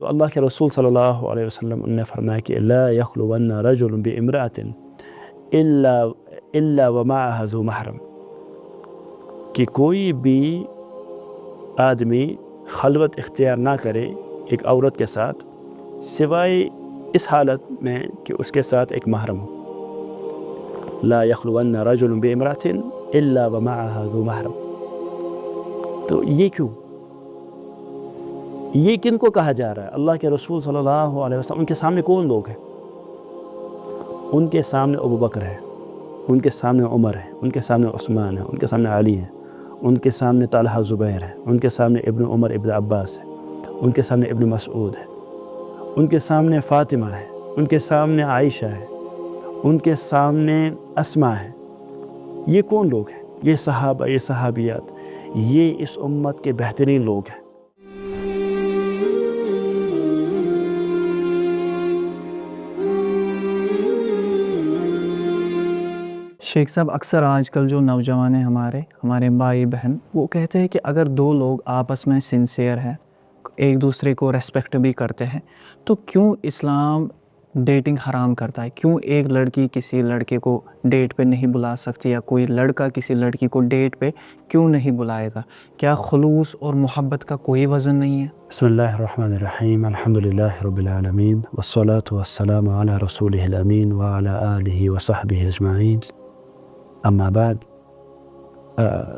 تو اللہ کے رسول صلی اللہ علیہ وسلم نے فرمایا کہ لا یخلون رجل بامرأۃ الا ومعها ذو محرم، کہ کوئی بھی آدمی خلوت اختیار نہ کرے ایک عورت کے ساتھ سوائے اس حالت میں کہ اس کے ساتھ ایک محرم ہو۔ لا یخلون رجل بامرأۃ الا ومعها ذو محرم۔ تو یہ کیوں؟ یہ کن کو کہا جا رہا ہے؟ اللہ کے رسول صلی اللہ علیہ وسلم، ان کے سامنے کون لوگ ہیں؟ ان کے سامنے ابو بکر ہے، ان کے سامنے عمر ہے، ان کے سامنے عثمان ہے، ان کے سامنے علی ہے، ان کے سامنے طلحہ زبیر ہے، ان کے سامنے ابن عمر ابن عباس ہے، ان کے سامنے ابن مسعود ہے، ان کے سامنے فاطمہ ہے، ان کے سامنے عائشہ ہے، ان کے سامنے اسماء ہے۔ یہ کون لوگ ہیں؟ یہ صحابہ، یہ صحابیات، یہ اس امت کے بہترین لوگ ہیں۔ شیخ صاحب، اکثر آج کل جو نوجوان ہیں ہمارے بھائی بہن، وہ کہتے ہیں کہ اگر دو لوگ آپس میں سنسیئر ہیں، ایک دوسرے کو ریسپیکٹ بھی کرتے ہیں، تو کیوں اسلام ڈیٹنگ حرام کرتا ہے؟ کیوں ایک لڑکی کسی لڑکے کو ڈیٹ پہ نہیں بلا سکتی، یا کوئی لڑکا کسی لڑکی کو ڈیٹ پہ کیوں نہیں بلائے گا؟ کیا خلوص اور محبت کا کوئی وزن نہیں ہے؟ بسم اللہ الرحمن الرحیم، الحمدللہ رب العالمین، والصلاة والسلام علی رسولہ الامین وعلی آلہ وصحبہ اجمعین، اما بعد۔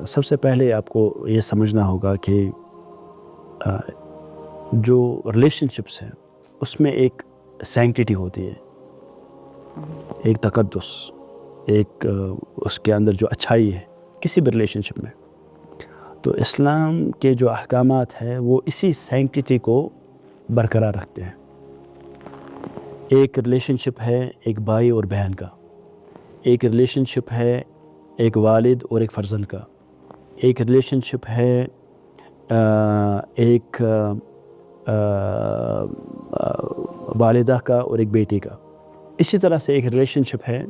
سب سے پہلے آپ کو یہ سمجھنا ہوگا کہ جو ریلیشن شپس ہیں اس میں ایک سینکٹیٹی ہوتی ہے، ایک تقدس، ایک اس کے اندر جو اچھائی ہے کسی بھی ریلیشن شپ میں۔ تو اسلام کے جو احکامات ہیں وہ اسی سینکٹیٹی کو برقرار رکھتے ہیں۔ ایک ریلیشن شپ ہے ایک بھائی اور بہن کا، ایک ریلیشن شپ ہے ایک والد اور ایک فرزند کا، ایک ریلیشن شپ ہے ایک والدہ کا اور ایک بیٹی کا۔ اسی طرح سے ایک ریلیشن شپ ہے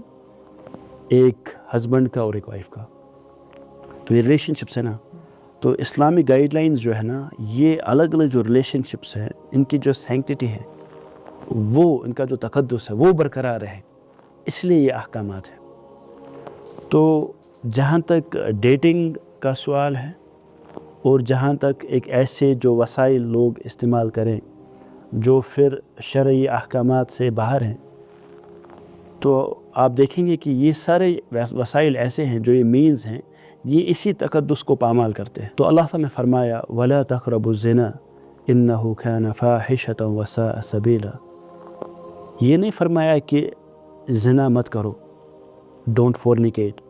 ایک ہسبینڈ کا اور ایک وائف کا۔ تو یہ ریلیشن شپس ہے نا، تو اسلامی گائیڈ لائنز جو ہے نا، یہ الگ الگ جو ریلیشن شپس ہیں ان کی جو سینکٹیٹی ہے، وہ ان کا جو تقدس ہے وہ برقرار ہے، اس لیے یہ احکامات ہیں۔ تو جہاں تک ڈیٹنگ کا سوال ہے، اور جہاں تک ایک ایسے جو وسائل لوگ استعمال کریں جو پھر شرعی احکامات سے باہر ہیں، تو آپ دیکھیں گے کہ یہ سارے وسائل ایسے ہیں، جو یہ مینز ہیں، یہ اسی تقدس کو پامال کرتے ہیں۔ تو اللہ تعالیٰ نے فرمایا وَلَا تَقْرَبُوا الزِّنَا إِنَّهُ كَانَ فَاحِشَةً وَسَاءَ سَبِيلًا۔ یہ نہیں فرمایا کہ زنا مت کرو، ڈونٹ فورنیکیٹ۔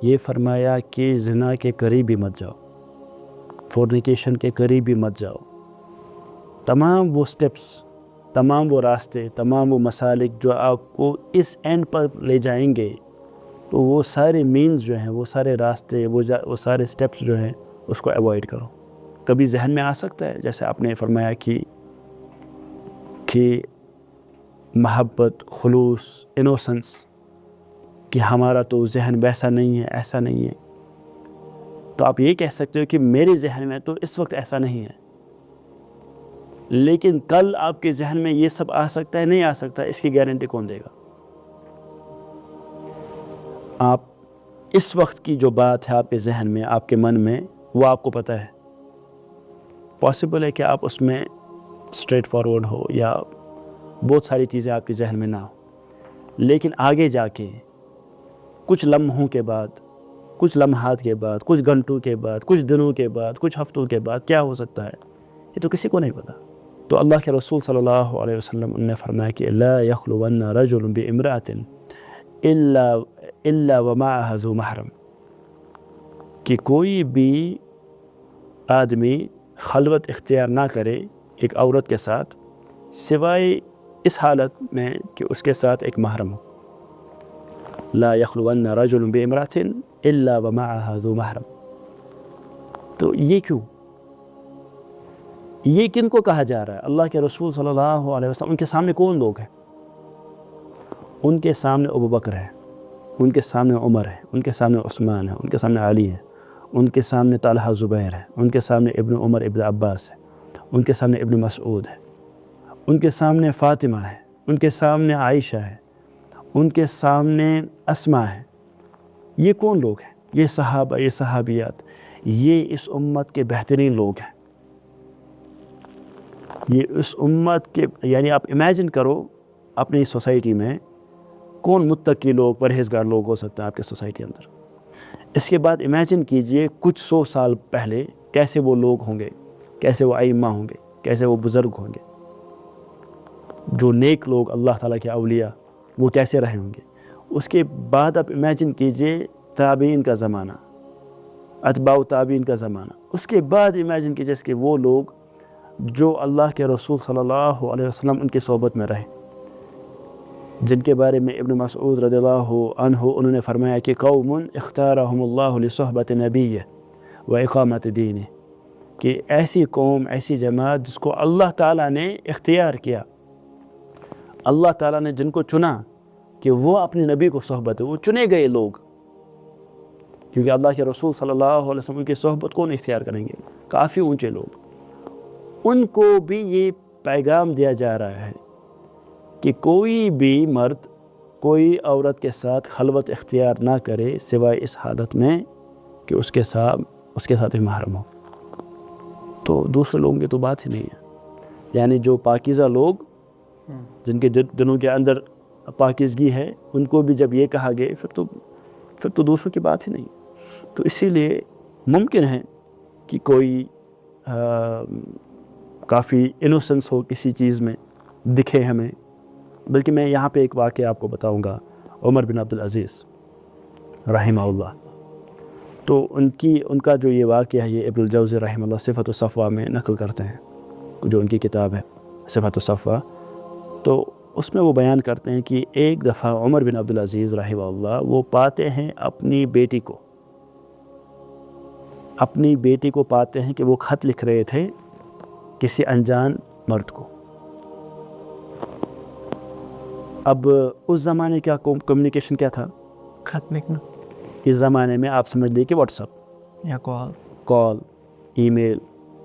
یہ فرمایا کہ زنا کے قریب بھی مت جاؤ، فورنیکیشن کے قریب بھی مت جاؤ۔ تمام وہ سٹیپس، تمام وہ راستے، تمام وہ مسالک جو آپ کو اس اینڈ پر لے جائیں گے، تو وہ سارے مینز جو ہیں، وہ سارے راستے، وہ سارے سٹیپس جو ہیں، اس کو ایوائڈ کرو۔ کبھی ذہن میں آ سکتا ہے، جیسے آپ نے فرمایا کہ محبت، خلوص، انوسنس، کہ ہمارا تو ذہن ویسا نہیں ہے، ایسا نہیں ہے، تو آپ یہ کہہ سکتے ہو کہ میرے ذہن میں تو اس وقت ایسا نہیں ہے، لیکن کل آپ کے ذہن میں یہ سب آ سکتا ہے، نہیں آ سکتا، اس کی گارنٹی کون دے گا؟ آپ اس وقت کی جو بات ہے آپ کے ذہن میں، آپ کے من میں، وہ آپ کو پتہ ہے۔ پاسبل ہے کہ آپ اس میں اسٹریٹ فارورڈ ہو، یا بہت ساری چیزیں آپ کے ذہن میں نہ ہو، لیکن آگے جا کے کچھ لمحوں کے بعد، کچھ لمحات کے بعد، کچھ گھنٹوں کے بعد، کچھ دنوں کے بعد، کچھ ہفتوں کے بعد کیا ہو سکتا ہے، یہ تو کسی کو نہیں پتہ۔ تو اللہ کے رسول صلی اللہ علیہ وسلم نے فرمایا کہ لا یخلون رجل بامرأۃ الا ومعها ذو محرم، کہ کوئی بھی آدمی خلوت اختیار نہ کرے ایک عورت کے ساتھ سوائے اس حالت میں کہ اس کے ساتھ ایک محرم ہو۔ لا یخلون رجل بامرأۃ الا ومعها ذو محرم۔ تو یہ کیوں؟ یہ کن کو کہا جا رہا ہے؟ اللہ کے رسول صلی اللہ علیہ وسلم، ان کے سامنے کون لوگ ہیں؟ ان کے سامنے ابو بکر ہے، ان کے سامنے عمر ہے، ان کے سامنے عثمان ہے، ان کے سامنے علی ہے، ان کے سامنے طلحہ زبیر ہے، ان کے سامنے ابن عمر ابن عباس ہے، ان کے سامنے ابن مسعود ہے، ان کے سامنے فاطمہ ہے، ان کے سامنے عائشہ ہے، ان کے سامنے اسما ہے. یہ کون لوگ ہیں؟ یہ صحابہ، یہ صحابیات، یہ اس امت کے بہترین لوگ ہیں. یہ اس امت کے، یعنی آپ امیجن کرو اپنی سوسائٹی میں کون متقی لوگ، پرہیزگار لوگ ہو سکتے ہیں آپ کے سوسائٹی اندر. اس کے بعد امیجن کیجئے کچھ 100 سال پہلے کیسے وہ لوگ ہوں گے، کیسے وہ ائمہ ہوں گے، کیسے وہ بزرگ ہوں گے، جو نیک لوگ اللہ تعالیٰ کے اولیاء، وہ کیسے رہے ہوں گے. اس کے بعد آپ امیجن کیجئے تابعین کا زمانہ، اتباع تابعین کا زمانہ. اس کے بعد امیجن کیجئے کہ وہ لوگ جو اللہ کے رسول صلی اللہ علیہ وسلم ان کی صحبت میں رہے، جن کے بارے میں ابن مسعود رضی اللہ عنہ انہوں نے فرمایا کہ قوم اختارہم اللہ لصحبت نبیہ و اقامت دینہ، کہ ایسی قوم، ایسی جماعت جس کو اللہ تعالیٰ نے اختیار کیا، اللہ تعالیٰ نے جن کو چنا کہ وہ اپنے نبی کو صحبت ہے، وہ چنے گئے لوگ. کیونکہ اللہ کے رسول صلی اللہ علیہ وسلم کی صحبت کون اختیار کریں گے؟ کافی اونچے لوگ. ان کو بھی یہ پیغام دیا جا رہا ہے کہ کوئی بھی مرد کوئی عورت کے ساتھ خلوت اختیار نہ کرے سوائے اس حالت میں کہ اس کے ساتھ محرم ہو. تو دوسرے لوگوں کی تو بات ہی نہیں ہے. یعنی جو پاکیزہ لوگ، جن کے دلوں کے اندر پاکیزگی ہے، ان کو بھی جب یہ کہا گیا پھر تو دوسروں کی بات ہی نہیں. تو اسی لیے ممکن ہے کہ کوئی کافی انوسنس ہو کسی چیز میں، دکھے ہمیں. بلکہ میں یہاں پہ ایک واقعہ آپ کو بتاؤں گا. عمر بن عبدالعزیز رحمہ اللہ، تو ان کا جو یہ واقعہ ہے، یہ ابن الجوزی رحمہ اللہ صفۃ الصفوہ میں نقل کرتے ہیں، جو ان کی کتاب ہے صفۃ الصفوہ. تو اس میں وہ بیان کرتے ہیں کہ ایک دفعہ عمر بن عبدالعزیز رحمہ اللہ وہ پاتے ہیں اپنی بیٹی کو پاتے ہیں کہ وہ خط لکھ رہے تھے کسی انجان مرد کو. اب اس زمانے کا کمیونیکیشن کیا تھا؟ خط لکھنا. اس زمانے میں آپ سمجھ لیے کہ واٹس اپ یا کال، ای میل،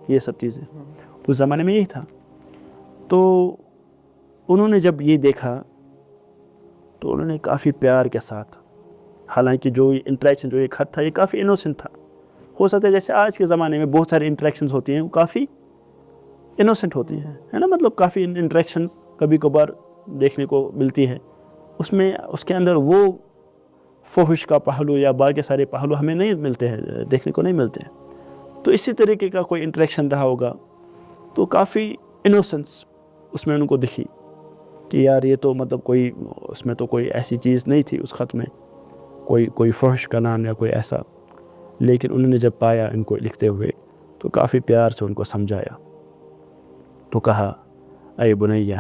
یہ سب چیزیں اس زمانے میں یہی تھا. تو انہوں نے جب یہ دیکھا تو انہوں نے کافی پیار کے ساتھ، حالانکہ جو یہ انٹریکشن، جو یہ خط تھا، یہ کافی انوسنٹ تھا. ہو سکتا ہے جیسے آج کے زمانے میں بہت ساری انٹریکشنز ہوتی ہیں وہ کافی انوسنٹ ہوتی ہیں، ہے نا. مطلب کافی انٹریکشنز کبھی کبھار دیکھنے کو ملتی ہے، اس کے اندر وہ فحش کا پہلو یا باقی سارے پہلو ہمیں نہیں ملتے ہیں، دیکھنے کو نہیں ملتے ہیں. تو اسی طریقے کا کوئی انٹریکشن رہا ہوگا، تو کافی انوسنس اس میں ان کو دکھی کہ یار یہ تو مطلب کوئی، اس میں تو کوئی ایسی چیز نہیں تھی اس خط میں، کوئی فحش کا نام یا کوئی ایسا. لیکن انہوں نے جب پایا ان کو لکھتے ہوئے تو کافی پیار سے ان کو سمجھایا. تو کہا اے بنیہ،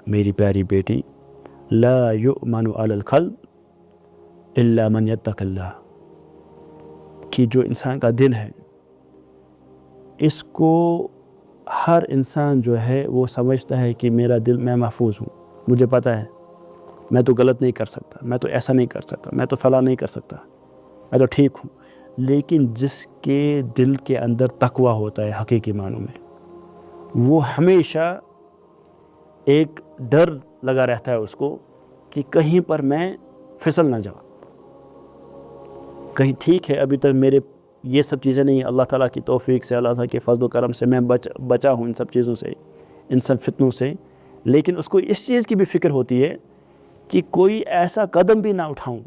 میری پیاری بیٹی، لا یؤمن علی القلب الا من یتق اللہ، کہ جو انسان کا دل ہے اس کو ہر انسان جو ہے وہ سمجھتا ہے کہ میرا دل، میں محفوظ ہوں، مجھے پتہ ہے میں تو غلط نہیں کر سکتا، میں تو ایسا نہیں کر سکتا، میں تو فلاں نہیں کر سکتا، میں تو ٹھیک ہوں. لیکن جس کے دل کے اندر تقویٰ ہوتا ہے حقیقی معنوں میں، وہ ہمیشہ ایک ڈر لگا رہتا ہے اس کو کہ کہیں پر میں پھسل نہ جاؤں. کہیں ٹھیک ہے ابھی تک میرے یہ سب چیزیں نہیں، اللہ تعالیٰ کی توفیق سے، اللہ تعالیٰ کے فضل و کرم سے میں بچا ہوں ان سب چیزوں سے، ان سب فتنوں سے. لیکن اس کو اس چیز کی بھی فکر ہوتی ہے کہ کوئی ایسا قدم بھی نہ اٹھاؤں،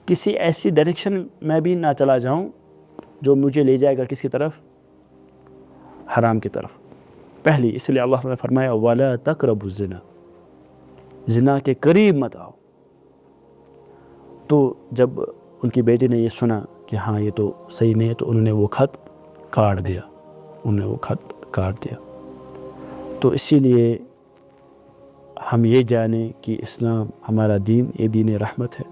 کسی ایسی ڈائریکشن میں بھی نہ چلا جاؤں جو مجھے لے جائے گا کس کی طرف؟ حرام کی طرف. پہلی اس لیے اللہ تعالیٰ نے فرمایا وَلَا تَقْرَبُوا الزِّنَا، زنا کے قریب مت آؤ. تو جب ان کی بیٹی نے یہ سنا کہ ہاں یہ تو صحیح نہیں ہے، تو انہوں نے وہ خط کاٹ دیا. تو اسی لیے ہم یہ جانیں کہ اسلام ہمارا دین، یہ دین رحمت ہے،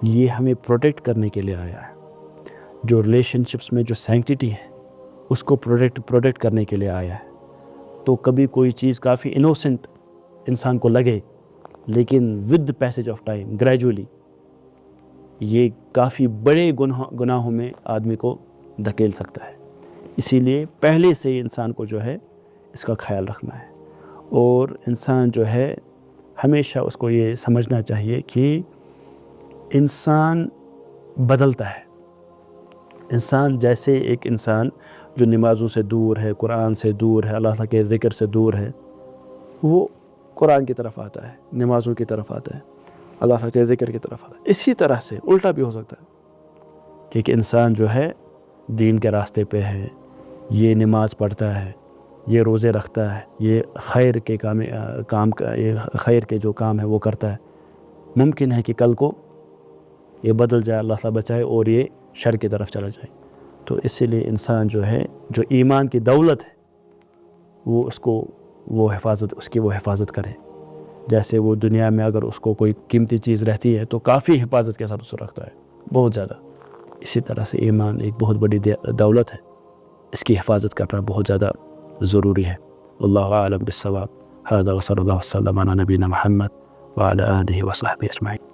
یہ ہمیں پروٹیکٹ کرنے کے لیے آیا ہے. جو ریلیشن شپس میں جو سینکٹیٹی ہے اس کو پروٹیکٹ کرنے کے لیے آیا ہے. تو کبھی کوئی چیز کافی انوسنٹ انسان کو لگے، لیکن with passage of time gradually یہ کافی بڑے گناہوں میں آدمی کو دھکیل سکتا ہے. اسی لیے پہلے سے ہی انسان کو جو ہے اس کا خیال رکھنا ہے. اور انسان جو ہے ہمیشہ اس کو یہ سمجھنا چاہیے کہ انسان بدلتا ہے. انسان جیسے ایک انسان جو نمازوں سے دور ہے، قرآن سے دور ہے، اللہ تعالیٰ کے ذکر سے دور ہے، وہ قرآن کی طرف آتا ہے، نمازوں کی طرف آتا ہے، اللہ تعالیٰ کے ذکر کی طرف آتا ہے. اسی طرح سے الٹا بھی ہو سکتا ہے کہ ایک انسان جو ہے دین کے راستے پہ ہے، یہ نماز پڑھتا ہے، یہ روزے رکھتا ہے، یہ خیر کے یہ خیر کے جو کام ہے وہ کرتا ہے، ممکن ہے کہ کل کو یہ بدل جائے، اللہ تعالیٰ بچائے، اور یہ شر کی طرف چلا جائے. تو اسی لیے انسان جو ہے جو ایمان کی دولت ہے وہ اس کی وہ حفاظت کرے. جیسے وہ دنیا میں اگر اس کو کوئی قیمتی چیز رہتی ہے تو کافی حفاظت کے ساتھ اس کو رکھتا ہے، بہت زیادہ. اسی طرح سے ایمان ایک بہت بڑی دولت ہے، اس کی حفاظت کرنا بہت زیادہ ضروری ہے. اللہ عالم بالصواب. هذا وصلی اللہ وسلم علی نبینا محمد وعلی آلہ وصحبہ اجمعین.